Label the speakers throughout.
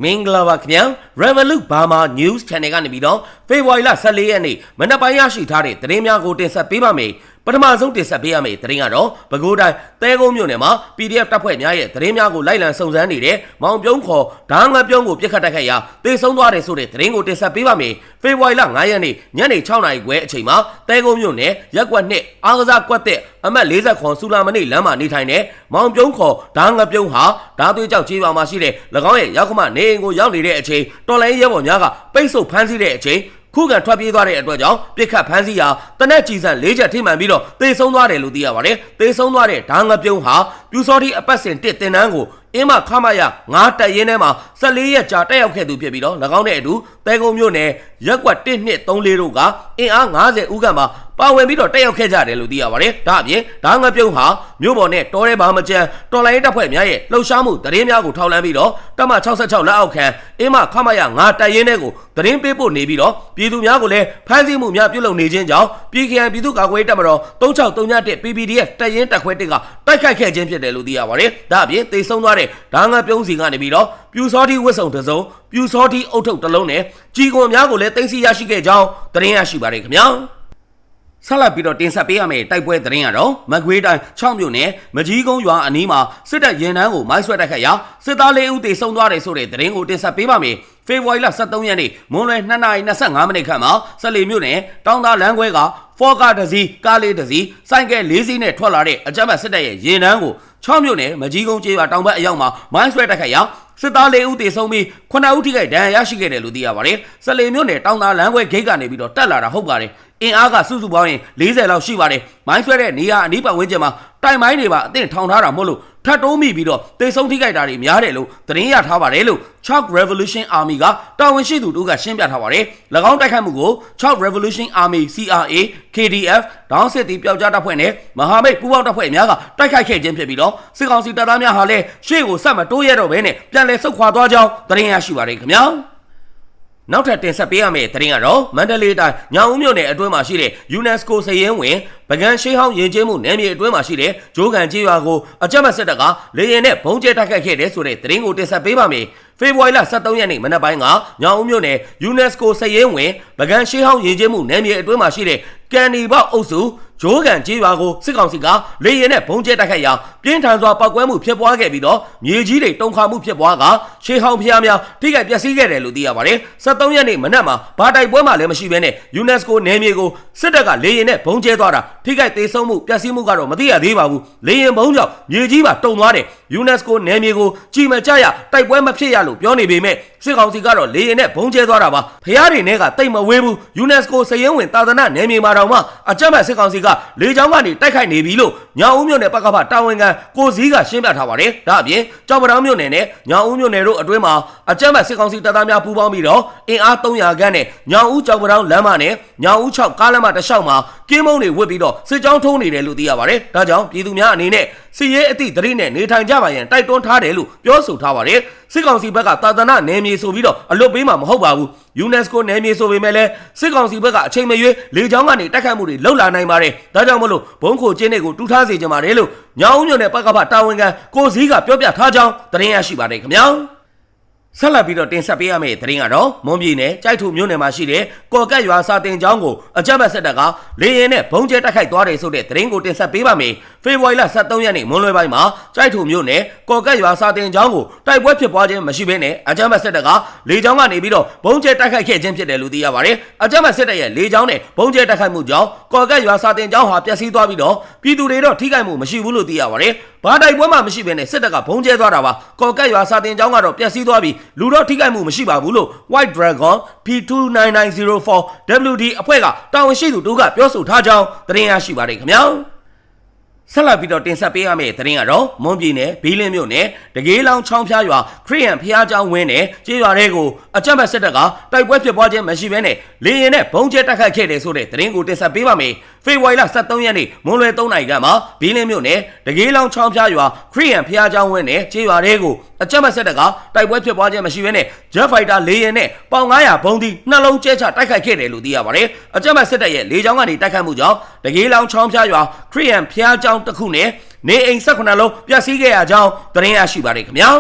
Speaker 1: မင်္ဂလာပါခင်ဗျာ Revolut Burma News Channel ကနေပြီးတော့ဖေဖော်ဝါရီလ14ရက်နေ့မနက်ပိုင်းရရှိထားတဲ့သတင်းများကိုတင်ဆက်ပေးပါမယ်ပထမဆုံးတင်ဆက်ပေးရမယ့်သတင်းကတော့ပဲခူးတိုင်းသဲကုန်းမြို့နယ်မှာ PDF တပ်ဖွဲ့များရဲ့သတင်းများကိုလိုက်လံစုံစမ်းနေတဲ့မောင်ပြုံးခေါ်ဓာငါပြုံးကိုပြစ်ခတ်တိုက်ခိုက်ရာတေဆုံးသွားတယ်ဆိုတဲ့သတင်းကိုတင်ဆက်ပေးပါမယ်ဖေဖော်ဝါရီလ9ရက်နေ့ညနေ6နာရီခွဲအချိန်မှာသဲကုန်းမြို့နယ်ရက်ကွက်2အားကစားကွက်တဲ့အမှတ်40ခွန်စူလာမနိလမ်းမှာနေထိုင်တဲ့မောင်ပြုံးခေါ်ဓာငါပြုံးဟာဓာသွေးကြောက်ကြီးပါမှာရှိတဲ့၎င်းရဲ့ရောက်ခမနေအိမ်ကိုရောက်နေတဲ့အချိန်တော်လိုင်းရဲဘော်များကပိတ်ဆို့ဖမ်းဆီးတဲ့အချိန်ခုခံထွက်ပြေးသွားတဲ့အတွက်ကြောင့်ပြစ်ခတ်ဖမ်းဆီးရာတနက်ကြီးစံ4ချက်ထိမှန်ပြီးတော့တေဆုံးသွားတယ်လို့သိရပါတယ်တေဆုံးသွားတဲ့ဓာငါပြုံးဟာပြူစောတိအပတ်စဉ်1တင်နန်းကိုအင်းမခမရ9တက်ရင်းထဲမှာ14ရက်ကြာတက်ရောက်ခဲ့သူဖြစ်ပြီးတော့၎င်းတဲ့အတူတဲကုန်းမြို့နယ်ရက်ကွက်1 2 3 4တို့ကအင်အား50ဦးခန့်မှာပါဝင်ပြီးတော့တက်ရောက်ခဲ့ကြတယ်လို့သိရပါတယ်ဒါအပြင်ဓာငါပြုံးဟာမြို့ပေါ်နဲ့တောထဲမှာမကြမ်းတော်လိုင်းတပ်ဖွဲ့များရဲ့လှုပ်ရှားမှုသတင်းများကိုထောက်လှမ်းပြီးတော့တပ်မ66လက်အောက်ခံအင်းမခမရ9တက်ရင်းထဲကိုသတင်းပေးပို့နေပြီးတော့ပြည်သူများကိုလည်းဖမ်းဆီးမှုများပြုလုပ်နေခြင်းကြောင့်ပြည်ခရိုင်ပြည်သူ့ကာကွယ်ရေးတပ်မတော်3631 PPDF တပ်ရင်းတပ်ခွဲ1ကတိုက်ခိုက်ခဲ့ခြင်းဖြစ်တယ်လို့သိရပါတယ်ဒါအပြင်တေဆုံးသွားတဲ့ဓာငါပြုံးစီကနေပြီးတော့ပြူစောတိဝစ်စုံတစ်စုံပြူစောတိအုတ်ထုပ်တစ်လုံးနဲ့ကြီးကွန်များကိုလည်းသိမ်းဆည်းရရှိခဲ့ကြောင်းသတင်းရရှိပါတယ်ခင်ဗျာဆက်လက်ပြီးတော့တင်ဆက်ပေးရမယ့်တိုက်ပွဲသတင်းကတော့မကွေးတိုင်း6မြို့နယ်မကြီးကုန်းရွာအနီးမှာစစ်တပ်ရင်နှန်းကိုမိုင်းဆွဲတိုက်ခတ်ရာစစ်သား4ဦးသေဆုံးသွားတယ်ဆိုတဲ့သတင်းကိုတင်ဆက်ပေးပါမယ်ဖေဖော်ဝါရီလ13ရက်နေ့မွန်းလွယ်2:25မိနစ်ခန့်မှာ14မြို့နယ်တောင်သာလမ်းခွဲကဖော်ကားတစ်စီးကားလေးတစ်စီးစိုက်ကဲ4စီးနဲ့ထွက်လာတဲ့အကြမ်းဖက်စစ်တပ်ရဲ့ရင်နှန်းကို6မြို့နယ်မကြီးကုန်းကျေးရွာတောင်ဘက်အရောက်မှာမိုင်းဆွဲတိုက်ခတ်ရာစစ်သား4ဦးသေဆုံးပြီး9ဦးထိခိုက်ဒဏ်ရာရရှိခဲ့တယ်လို့သိရပါတယ်14မြို့နယ်တောင်သာလမ်းခွဲဂိတ်ကနေပြီးတော့တက်လာတာဟုတ်ပါတယ်အင်အားကစုစုပေါင်းရင်40လောက်ရှိပါတယ်မိုင်းဆွဲတဲ့နေရာအနီးပတ်ဝန်းကျင်မှာတိုင်မိုင်းတွေပါအသင့်ထောင်ထားတာမို့လို့ထပ်တိုးမိပြီးတော့တေဆုံးထိခိုက်တာတွေများတယ်လို့သတင်းရထားပါတယ်လို့ Chalk Revolution Army ကတာဝန်ရှိသူတို့ကရှင်းပြထားပါတယ်၎င်းတိုက်ခိုက်မှုကို Chalk Revolution Army CRA KDF ဒေါင်းစစ်တီပျောက်ကြားတပ်ဖွဲ့နဲ့မဟာမိတ်ပူးပေါင်းတပ်ဖွဲ့များကတိုက်ခိုက်ခဲ့ခြင်းဖြစ်ပြီးတော့စစ်ကောင်စီတပ်သားများဟာလည်းရှေ့ကိုဆက်မတိုးရတော့ဘဲနဲ့ပြန်လည်ဆုတ်ခွာသွားကြောင်းသတင်းရရှိပါတယ်ခင်ဗျာနောက်ထပ်တင်ဆက်ပေးရမယ့်သတင်းကတော့မန္တလေးတိုင်းညောင်ဦးမြို့နယ်အတွင်းမှာရှိတဲ့ UNESCO စည်ရင်းဝင်ပကံရှေးဟောင်းယဉ်ကျေးမှုနယ်မြေအတွင်းမှာရှိတဲ့ဂျိုးကန်ကျေးရွာကိုအကြမ်းဖက်စစ်တပ်ကလေရင်နဲ့ဘုံကျဲတိုက်ခိုက်ခဲ့တဲ့ဆိုတဲ့သတင်းကိုတင်ဆက်ပေးပါမယ်ဖေဖော်ဝါရီလ13ရက်နေ့မနက်ပိုင်းကညောင်ဦးမြို့နယ် UNESCO စည်ရင်းဝင်ပကံရှေးဟောင်းယဉ်ကျေးမှုနယ်မြေအတွင်းမှာရှိတဲ့ကန်နီဘောက်အုပ်စုဂျိုးကန်ကျေးရွာကိုစစ်ကောင်စီကလေရင်နဲ့ဘုံကျဲတိုက်ခိုက်ရာပြင်းထန်စွာပောက်ကွဲမှုဖြစ်ပွားခဲ့ပြီးတော့မြေကြီးတွေတုန်ခါမှုဖြစ်ပွားကရှေးဟောင်းဖျားများထိခိုက်ပျက်စီးခဲ့တယ်လို့သိရပါတယ်13ရက်နေ့မနက်မှာဘာတိုက်ပွဲမှလည်းမရှိဘဲနဲ့ UNESCO နယ်မြေကိုစစ်တပ်ကလေရင်နဲ့ဘုံကျဲသွားတာထိခိုက်သေဆုံးမှုပျက်စီးမှုကတော့မသိရသေးပါဘူးလေရင်ဘုံကြောင့်မြေကြီးပါတုန်သွားတယ် UNESCO နယ်မြေကိုကြည်မကြရတိုက်ပွဲမဖြစ်ရလို့ပြောနေပေမဲ့စစ်ကောင်စီကတော့လေရင်နဲ့ဘုံကျဲသွားတာပါဖျားတွေနဲ့ကတိတ်မဝေးဘူး UNESCO စည်ရင်းဝင်သာသနာနယ်မြေမှာတော့မှအကြမ်းဖက်စစ်ကောင်စီကလေကြောင်းကနေတိုက်ခိုက်နေပြီလို့ညောင်ဦးမြို့နယ်ပကဖတာဝန်ခံကိုစည်းကရှင်းပြထားပါတယ်ဒါအပြင်ကြောက်ပတောင်းမြို့နယ်နဲ့ညောင်ဦးမြို့နယ်တို့အတွင်းမှာအကြမ်းဖက်စစ်ကောင်စီတပ်သားများပူးပေါင်းပြီးတော့အင်အား300ခန့်နဲ့ညောင်ဦးကြောက်ပတောင်းလမ်းမနဲ့ညောင်ဦး6ကားလမ်းမတစ်လျှောက်မှာကင်းမုံတွေဝစ်ပြီးတော့စစ်ကြောင်းထုံးနေတယ်လို့သိရပါတယ်ဒါကြောင့်ပြည်သူများအနေနဲ့စစ်ရေးအသည့်တရိနဲ့နေထိုင်ကြပါရန်တိုက်တွန်းထားတယ်လို့ပြောဆိုထားပါတယ်စစ်ကောင်စီဘက်ကသာသနာနယ်မြေဆိုပြီးတော့အလွတ်ပေးမှာမဟုတ်ပါဘူး UNESCO နယ်မြေဆိုပေမဲ့လည်းစစ်ကောင်စီဘက်ကအချိန်မရွေးလေကြောင်းကနေတိုက်ခိုက်မှုတွေလှုပ်လာနိုင်ပါတယ်ဒါကြောင့်မလို့ဘုံခိုကျင်းတွေကိုတူးထားစေချင်ပါတယ်လို့ညောင်ဦးမြို့နယ်ပကဖတာဝန်ခံကိုစည်းကပြောပြထားကြောင်းသတင်းရရှိပါတယ်ခင်ဗျာဆက်လက်ပြီးတော့တင်ဆက်ပေးရမယ့်သတင်းကတော့မွန်ပြည်နယ်ကြိုက်ထုမြို့နယ်မှာရှိတဲ့ကော်ကတ်ရွာစာတင်ကျောင်းကိုအကြမ်းဖက်စစ်တပ်ကလေရင်နဲ့ဘုံကျဲတိုက်ခိုက်သွားတယ်ဆိုတဲ့သတင်းကိုတင်ဆက်ပေးပါမယ်ဖေဖော်ဝါရီလ13ရက်နေ့မွန်းလွဲပိုင်းမှာကြိုက်ထုမြို့နယ်ကော်ကတ်ရွာစာတင်ကျောင်းကိုတိုက်ပွဲဖြစ်ပွားခြင်းမရှိဘဲနဲ့အကြမ်းဖက်စစ်တပ်ကလေကြောင်းကနေပြီးတော့ဘုံကျဲတိုက်ခိုက်ခဲ့ခြင်းဖြစ်တယ်လို့သိရပါတယ်အကြမ်းဖက်စစ်တပ်ရဲ့လေကြောင်းနဲ့ဘုံကျဲတိုက်ခိုက်မှုကြောင့်ကော်ကတ်ရွာစာတင်ကျောင်းဟာပျက်စီးသွားပြီးတော့ပြည်သူတွေတော့ထိခိုက်မှုမရှိဘူးလို့သိရပါတယ်ဘာတိုက်ပွဲမှမရှိဘဲနဲ့စစ်တပ်ကဘုံကျဲသွားတာပါကော်ကတ်ရွာစာတင်ကျောင်းကတော့ပျက်စီးသွားပြီးလူတော့ထိခိုက်မှုမရှိပါဘူးလို့ White Dragon P29904 WD အဖွဲ့ကတာဝန်ရှိသူတို့ကပြောဆိုထားကြောင်းသတင်းရရှိပါတယ်ခင်ဗျာဆက်လက်ပြီးတော့တင်ဆက်ပေးရမယ့်သတင်းကတော့မွန်ပြည်နယ်ဘီလင်းမြို့နယ်တကေးလောင်ချောင်းဖျားရွာခရစ်ယာန်ဖျားเจ้าဝင်းနယ်ကျေးရွာတွေကိုအကြမ်းဖက်စစ်တပ်ကတိုက်ပွဲဖြစ်ပွားခြင်းမရှိဘဲနဲ့လေရင်နဲ့ဘုံကျဲတိုက်ခိုက်ခဲ့တယ်ဆိုတဲ့သတင်းကိုတင်ဆက်ပေးပါမယ်ဖေဖော်ဝါရီလ13ရက်နေ့မွန်းလွယ်3နာရီခန့်မှာဘီလင်းမြို့နယ်တကေးလောင်ချောင်းဖျားရွာခရစ်ယာန်ဖျားเจ้าဝင်းနယ်ကျေးရွာတွေကိုအကြမ်းဖက်စစ်တပ်ကတိုက်ပွဲဖြစ်ပွားခြင်းမရှိဘဲနဲ့ Jet Fighter လေရင်နဲ့ပေါင်900ဘုံဒီနှလုံးကျဲချတိုက်ခိုက်ခဲ့တယ်လို့သိရပါတယ်အကြမ်းဖက်စစ်တပ်ရဲ့လေကြောင်းကနေတိုက်ခိုက်မှုကြောင့်တကေးလောင်ချောင်းဖျားရွာခရစ်ယာန်ဖျားเจ้าတစ်ခုနဲ့နေအိမ်18လုံးပျက်စီးခဲ့ရကြောင်းသတင်းရရှိပါတယ်ခင်ဗျာ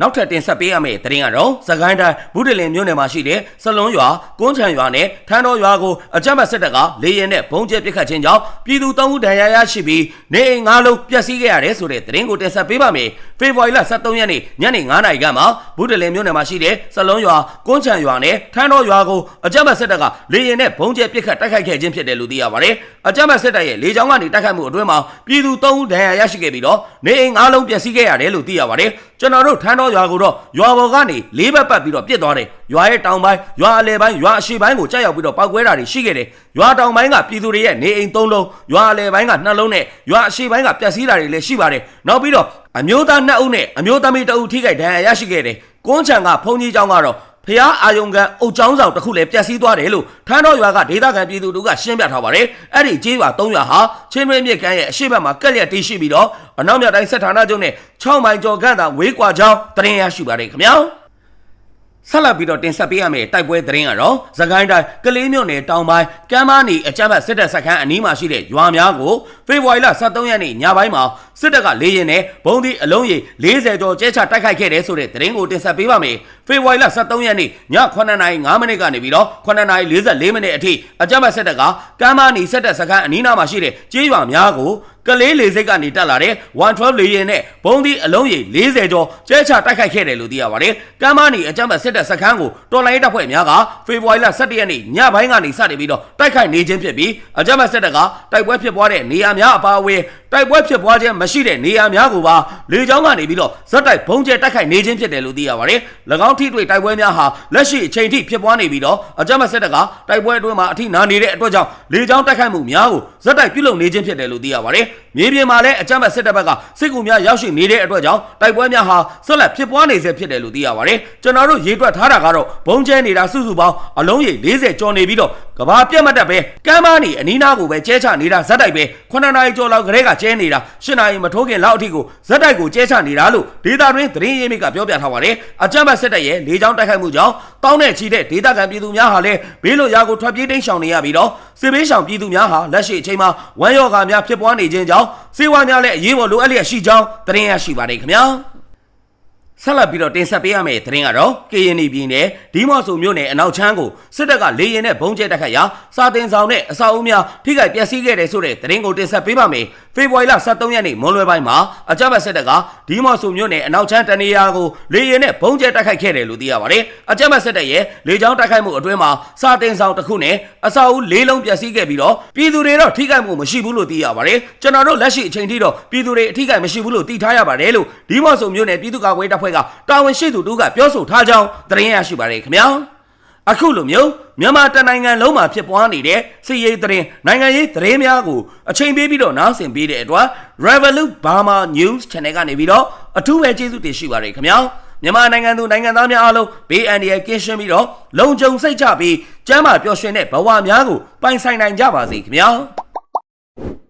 Speaker 1: နောက်ထပ်တင်ဆက်ပေးရမယ့်သတင်းကတော့စကိုင်းတိုင်းဘူးတလင်မြို့နယ်မှာရှိတဲ့စလွန်းရွာကွန်းချံရွာနဲ့ထန်းတော်ရွာကိုအကြမ်းဖက်စစ်တပ်ကလေရင်နဲ့ဘုံကျဲပစ်ခတ်ခြင်းကြောင့်ပြည်သူ3ဦးဒဏ်ရာရရှိပြီးနေအိမ်9လုံးပျက်စီးခဲ့ရတယ်ဆိုတဲ့သတင်းကိုတင်ဆက်ပေးပါမယ်။ဖေဖော်ဝါရီလ23ရက်နေ့ညနေ9:00နာရီခန့်မှာဘူးတလင်မြို့နယ်မှာရှိတဲ့စလွန်းရွာကွန်းချံရွာနဲ့ထန်းတော်ရွာကိုအကြမ်းဖက်စစ်တပ်ကလေရင်နဲ့ဘုံကျဲပစ်ခတ်တိုက်ခိုက်ခဲ့ခြင်းဖြစ်တယ်လို့သိရပါတယ်။အကြမ်းဖက်စစ်တပ်ရဲ့လေကြောင်းကနေတိုက်ခိုက်မှုအတွင်းမှာပြည်သူ3ဦးဒဏ်ရာရရှိခဲ့ပြီးတော့နေအိမ်9လုံးပျက်စီးခဲ့ရတယ်လို့သိရပါတယ်။ကျွန်တော်တို့ထန်းတော်ရွာကိုတော့ရွာပေါ်ကနေ၄ဘက်ပတ်ပြီးတော့ပြစ်သွားတယ်။ရွာရဲ့တောင်ပိုင်းရွာအလယ်ပိုင်းရွာအရှေ့ပိုင်းကိုကြောက်ရောက်ပြီးတော့ပောက်ကွဲတာတွေရှိခဲ့တယ်။ရွာတောင်ပိုင်းကပြည်သူတွေရဲ့နေအိမ်3လုံးရွာအလယ်ပိုင်းက2လုံးနဲ့ရွာအရှေ့ပိုင်းကပျက်စီးတာတွေလည်းရှိပါတယ်။နောက်ပြီးတော့အမျိုးသား2ဦးနဲ့အမျိုးသမီး1ဦးထိခိုက်ဒဏ်ရာရရှိခဲ့တယ်။ကွန်းချံကဘုံကြီးကျောင်းကတော့ဖျားအာယုံကအုတ်ချောင်းဆောင်တစ်ခုလည်းပျက်စီးသွားတယ်လို့ထန်းတော်ရွာကဒေသခံပြည်သူတို့ကရှင်းပြထားပါတယ်။အဲ့ဒီကျေးရွာ3ရွာဟာချင်းတွင်းမြစ်ကမ်းရဲ့အရှေ့ဘက်မှာကက်လျက်တည်ရှိပြီးတော့အနောက်မြောက်တိုင်းစစ်ဌာနချုပ်နဲ့6မိုင်ကျော်ခန့်သာဝေးကွာကြောင်းသတင်းရရှိပါတယ်ခင်ဗျာ။ဆက်လက်ပြီးတော့တင်ဆက်ပေးရမယ့်တိုက်ပွဲသတင်းကတော့စကိုင်းတိုင်းကလေးမြို့နယ်တောင်ပိုင်းကမ်းမနီအကြမ်းဖက်စစ်တပ်စခန်းအနီးမှာရှိတဲ့ရွာများကိုဖေဖော်ဝါရီလ23ရက်နေ့ညပိုင်းမှာစစ်တပ်ကလေရင်နဲ့ဘုံဒီအလုံးရေ40ကျော်ကျဲချတိုက်ခိုက်ခဲ့တဲ့ဆိုတဲ့သတင်းကိုတင်ဆက်ပေးပါမယ်။ဖေဖော်ဝါရီလ23ရက်နေ့ည9:05မိနစ်ကနေပြီးတော့9:44မိနစ်အထိအကြမ်းဖက်စစ်တပ်ကကမ်းမနီစစ်တပ်စခန်းအနီးနားမှာရှိတဲ့ကျေးရွာများကိုကလေးလေစိတ်ကနေတက်လာတဲ့112လေရင်နဲ့ဘုံဒီအလုံးရေ40ကျော်ကျဲချတိုက်ခိုက်ခဲ့တယ်လို့သိရပါတယ်။ကမ်းမနီအကြမ်းဖက်စစ်တပ်စခန်းကိုတော်လိုင်းတပ်ဖွဲ့များကဖေဖော်ဝါရီလ17ရက်နေ့ညပိုင်းကနေစတင်ပြီးတော့တိုက်ခိုက်နေခြင်းဖြစ်ပြီးအကြမ်းဖက်စစ်တပ်ကတိုက်ပွဲဖြစ်ပွားတဲ့နေရာများအပါအဝင်တိုက်ပွဲဖြစ်ပွားခြင်းမရှိတဲ့နေရာများကိုပါလေကြောင်းကနေပြီးတော့ဇက်တိုက်ဘုံကျဲတိုက်ခိုက်နေခြင်းဖြစ်တယ်လို့သိရပါတယ်။၎င်းထိတွေ့တိုက်ပွဲများဟာလက်ရှိအချိန်ထိဖြစ်ပွားနေပြီးတော့အကြမ်းဖက်စစ်တပ်ကတိုက်ပွဲအတွင်းမှာအထိနာနေတဲ့အတွက်ကြောင့်လေကြောင်းတိုက်ခိုက်မှုများကိုဇက်တိုက်ပြုလုပ်နေခြင်းဖြစ်တယ်လို့သိရပါတယ်။မြေပြင်မှာလည်းအကြမ်းဖက်စစ်တပ်ဘက်ကစစ်ကူများရောက်ရှိနေတဲ့အတွက်ကြောင့်တိုက်ပွဲများဟာဆက်လက်ဖြစ်ပွားနေဆဲဖြစ်တယ်လို့သိရပါတယ်။ကျွန်တော်တို့ရေတွက်ထားတာကတော့ဘုံကျဲနေတာစုစုပေါင်းအလုံးရေ40ကျော်နေပြီးတော့ကဘာပြတ်မတက်ပဲကမ်းမနီအနီးနားကိုပဲကျဲချနေတာဇက်တိုက်ပဲ9နာရီကျော်လောက်ကလေးကကျဲနေတာ10နာရီမထိုးခင်လောက်အထိကိုဇက်တိုက်ကိုကျဲချနေတာလို့ဒေတာတွင်သတင်းရင်းမြစ်ကပြောပြထားပါတယ်။အကြမ်းဖက်စစ်တပ်ရဲ့လေကြောင်းတိုက်ခိုက်မှုကြောင့်တောင်းနဲ့ချီတဲ့ဒေတာခံပြည်သူများဟာလည်းဘေးလွတ်ရာကိုထွက်ပြေးတိမ်းရှောင်နေရပြီးတော့စစ်ဘေးရှောင်ပြည်သူများဟာလက်ရှိအချိန်မှာဝမ်းရောဂါများဖြစ်ပွားနေခြင်းကြောင့်စေဝါများလည်းအရေးပေါ်လိုအပ်လျက်ရှိကြောင်းသတင်းရရှိပါတယ်ခင်ဗျာ။ဆက်လက်ပြီးတော့တင်ဆက်ပေးရမယ့်သတင်းကတော့ KNY ပြည်နယ်ဒီမော့ဆိုမြို့နယ်အနောက်ချမ်းကိုစစ်တပ်ကလေရင်နဲ့ဘုံကျဲတိုက်ခိုက်ရာစာတင်ဆောင်နဲ့အဆောက်အဦများထိခိုက်ပျက်စီးခဲ့တယ်ဆိုတဲ့သတင်းကိုတင်ဆက်ပေးပါမယ်။ဖေဖော်ဝါရီလ23ရက်နေ့မွန်းလွဲပိုင်းမှာအကြမ်းဖက်စစ်တပ်ကဒီမော့ဆိုမြို့နယ်အနောက်ချမ်းတနေရာကိုလေရင်နဲ့ဘုံကျဲတိုက်ခိုက်ခဲ့တယ်လို့သိရပါတယ်။အကြမ်းဖက်စစ်တပ်ရဲ့လေကြောင်းတိုက်ခိုက်မှုအတွင်းမှာစာတင်ဆောင်တစ်ခုနဲ့အဆောက်အဦ၄လုံးပျက်စီးခဲ့ပြီးတော့ပြည်သူတွေတော့ထိခိုက်မှုမရှိဘူးလို့သိရပါတယ်။ကျွန်တော်တို့လက်ရှိအချိန်ထိတော့ပြည်သူတွေအထိခိုက်မရှိဘူးလို့သိထားရပါတယ်လို့ဒီမော့ဆိုမြို့နယ်ပြည်သူ့ကာကွယ်ရေးတပ်ဖွဲ့ကတာဝန်ရှိသူတို့ကပြောဆိုထားကြောင်းသတင်းရရှိပါတယ်ခင်ဗျာ။အခုလိုမျိုးမြန်မာတနိုင်ငံလုံးမှာဖြစ်ပွားနေတဲ့စစ်ရေးသတင်းနိုင်ငံရေးသတင်းများကိုအချိန်ပေးပြီးတော့နားဆင်ပေးတဲ့အတွက် Revolut Burma News Channel ကနေပြီးတော့အထူးပဲကျေးဇူးတင်ရှိပါတယ်ခင်ဗျာ။မြန်မာနိုင်ငံသူနိုင်ငံသားများအားလုံးဘေးအန္တရာယ်ကင်းရှင်းပြီးတော့လုံခြုံစိတ်ချပြီးကျန်းမာပျော်ရွှင်တဲ့ဘဝများကိုပိုင်ဆိုင်နိုင်ကြပါစေခင်ဗျာ။